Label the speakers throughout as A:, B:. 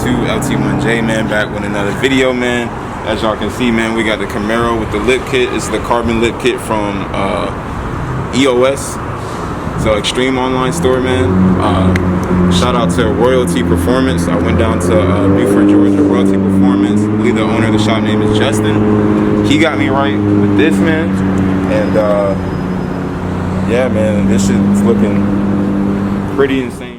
A: YouTube, LT1J, man, back with another video, man. As y'all can see, man, we got the Camaro with the lip kit. It's the carbon lip kit from EOS. So Extreme Online Store, man. Shout out to Royalty Performance. I went down to Beaufort, Georgia, Royalty Performance. I believe the owner of the shop name is Justin. He got me right with this, man. And yeah, man, this shit's looking pretty insane.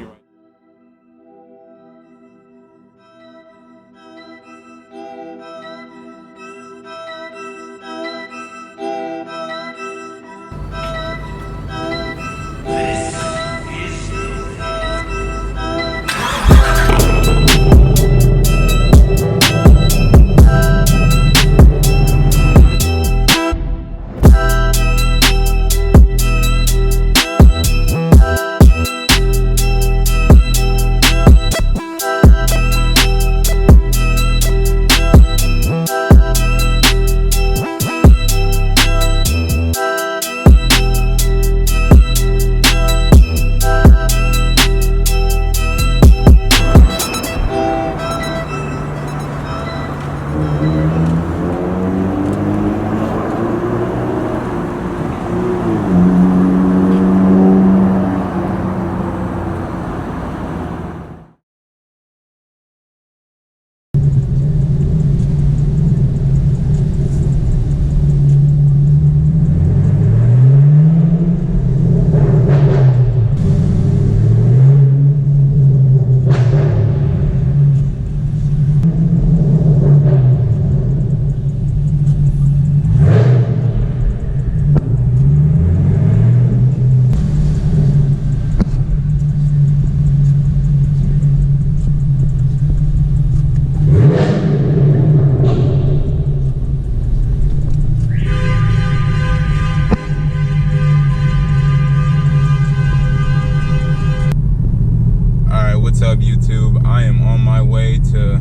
A: What's up, YouTube? I am on my way to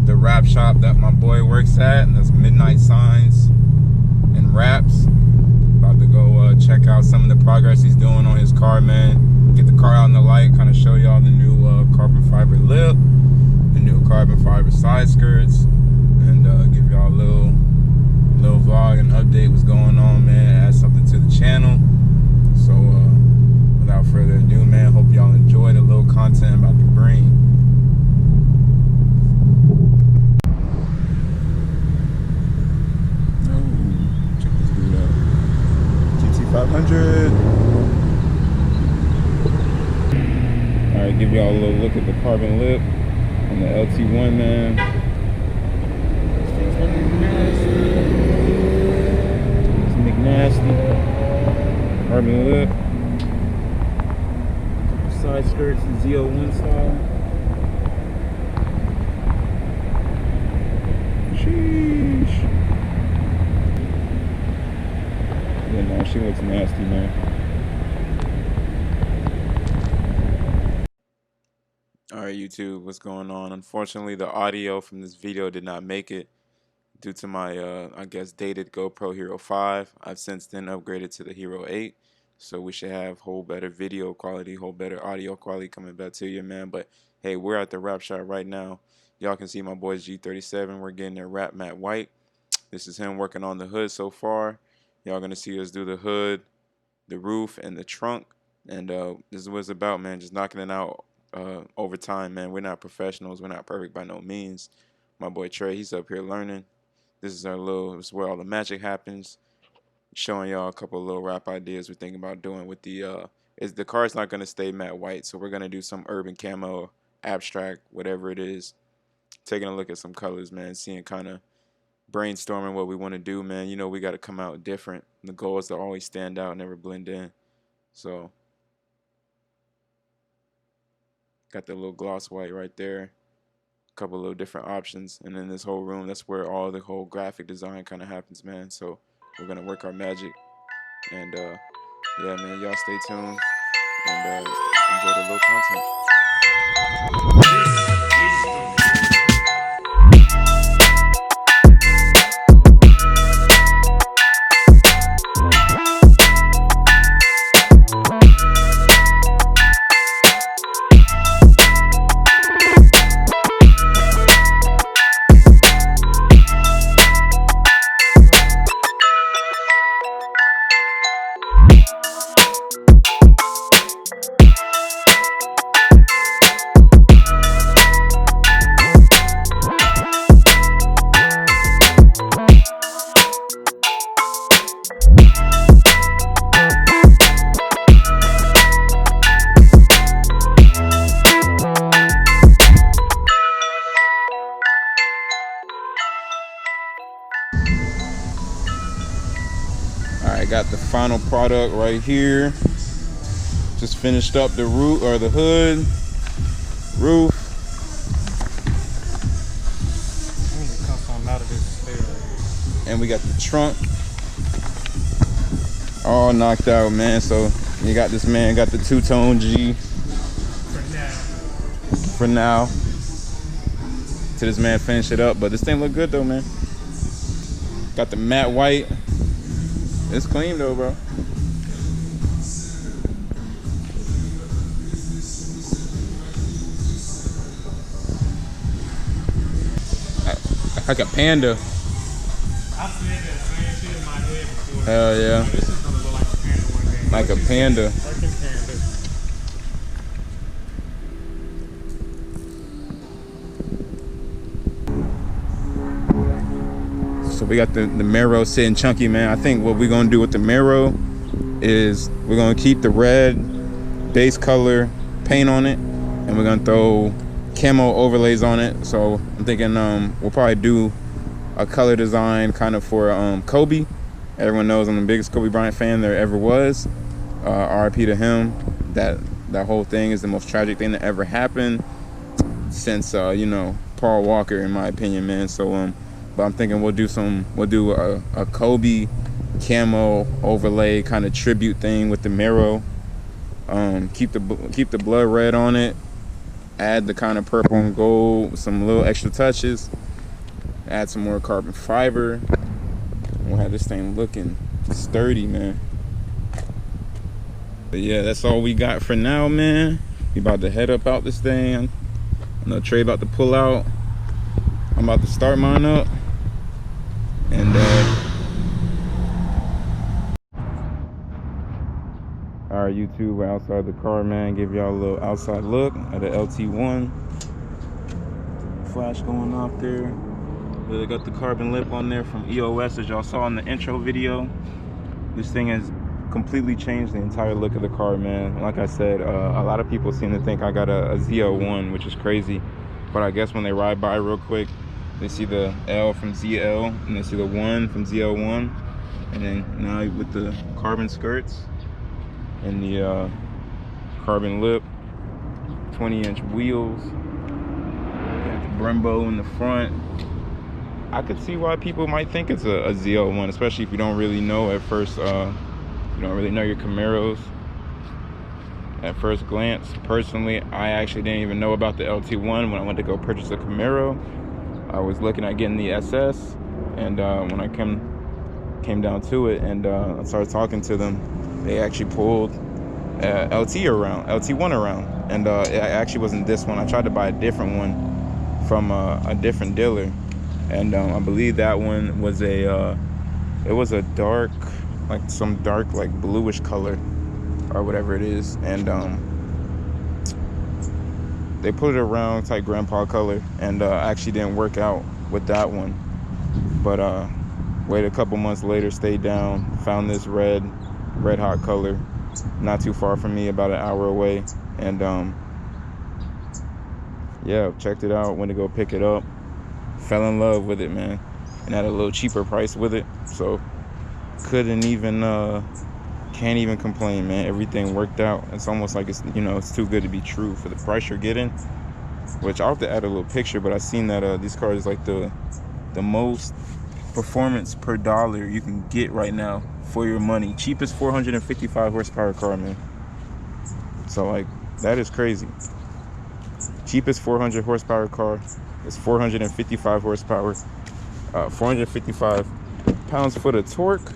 A: the wrap shop that my boy works at, and that's Midnight Signs and Wraps. About to go check out some of the progress he's doing on his car, man. Get the car out in the light, kind of show y'all the new carbon fiber lip, the new carbon fiber side skirts, and give y'all a little vlog and update what's going on, man. Add something to the channel. So without further ado, man, hope y'all enjoy the little content I'm about to bring. Oh, check this dude out. GT500. Alright, give y'all a little look at the carbon lip on the LT1, man. It's McNasty. Carbon lip. Side skirts and Z01 style. Sheesh. Yeah, no, she looks nasty, man. Alright, YouTube, what's going on? Unfortunately, the audio from this video did not make it due to my, I guess, dated GoPro Hero 5. I've since then upgraded to the Hero 8. So we should have whole better video quality, whole better audio quality coming back to you, man. But hey, we're at the wrap shop right now. Y'all can see my boy's G37. We're getting their wrap matte white. This is him working on the hood so far. Y'all gonna see us do the hood, the roof, and the trunk. And this is what it's about, man. Just knocking it out over time, man. We're not professionals. We're not perfect by no means. My boy Trey, he's up here learning. This is this is where all the magic happens. Showing y'all a couple of little wrap ideas we're thinking about doing with the car's not gonna stay matte white, so we're gonna do some urban camo, abstract, whatever it is. Taking a look at some colors, man, seeing kind of brainstorming what we want to do, man. You know, we got to come out different. The goal is to always stand out, never blend in. So got the little gloss white right there, a couple of little different options, and then this whole room, that's where all the whole graphic design kind of happens, man. So we're gonna work our magic, and yeah, man, y'all stay tuned and enjoy the little content. Got the final product right here. Just finished up the roof or the hood, roof.
B: I need to cut something out of this.
A: And we got the trunk all knocked out, man. So you got this man got the two-tone G for now. Till this man finish it up, but this thing look good though, man. Got the matte white. It's clean though, bro. Like a panda.
B: I said that same shit in my head before.
A: Hell yeah.
B: This is gonna look like a panda one day.
A: Like a panda.
B: Freaking panda.
A: So we got the Camaro sitting chunky, man. I think what we're gonna do with the Camaro is we're gonna keep the red base color paint on it, and we're gonna throw camo overlays on it. So I'm thinking we'll probably do a color design kind of for Kobe. Everyone knows I'm the biggest Kobe Bryant fan there ever was. RIP to him. That whole thing is the most tragic thing that ever happened since you know, Paul Walker, in my opinion, man. So but I'm thinking we'll do a Kobe camo overlay kind of tribute thing with the Camaro. Keep the blood red on it. Add the kind of purple and gold with some little extra touches. Add some more carbon fiber. We'll have this thing looking sturdy, man. But yeah, that's all we got for now, man. We about to head up out this thing. I know Trey about to pull out. I'm about to start mine up. And alright, YouTube, we're outside the car, man. Give y'all a little outside look at the LT1. Flash going off there. They got the carbon lip on there from EOS, as y'all saw in the intro video. This thing has completely changed the entire look of the car, man. Like I said, a lot of people seem to think I got a Z01, which is crazy. But I guess when they ride by real quick, they see the L from ZL, and they see the 1 from ZL1. And then now with the carbon skirts and the carbon lip, 20-inch wheels, got the Brembo in the front. I could see why people might think it's a Z01, especially if you don't really know at first. You don't really know your Camaros at first glance. Personally, I actually didn't even know about the LT1 when I went to go purchase a Camaro. I was looking at getting the SS, and when I came down to it and I started talking to them, they actually pulled LT1 around, and it actually wasn't this one. I tried to buy a different one from a different dealer, and I believe that one was it was a dark, like some dark, like bluish color or whatever it is, and they put it around type grandpa color, and actually didn't work out with that one. But waited a couple months later, stayed down, found this red hot color not too far from me, about an hour away, and yeah, checked it out, went to go pick it up, fell in love with it, man, and at a little cheaper price with it. So couldn't even can't even complain, man. Everything worked out. It's almost like it's, you know, it's too good to be true for the price you're getting. Which I'll have to add a little picture, but I seen that these cars like the most performance per dollar you can get right now for your money. Cheapest 455 horsepower car, man. So like, that is crazy. Cheapest 400 horsepower car is 455 horsepower, 455 pounds-foot of torque.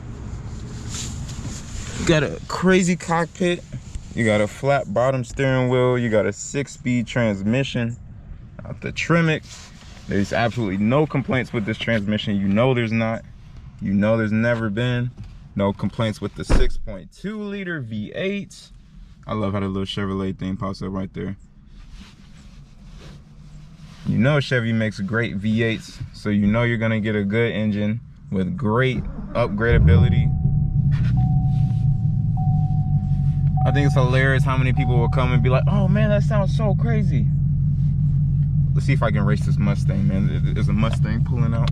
A: You got a crazy cockpit. You got a flat bottom steering wheel. You got a 6-speed transmission. Out the Tremec. There's absolutely no complaints with this transmission. You know there's not. You know there's never been. No complaints with the 6.2 liter V8. I love how the little Chevrolet thing pops up right there. You know Chevy makes great V8s, so you know you're gonna get a good engine with great upgradability. I think it's hilarious how many people will come and be like, oh man, that sounds so crazy. Let's see if I can race this Mustang, man. There's a Mustang pulling out.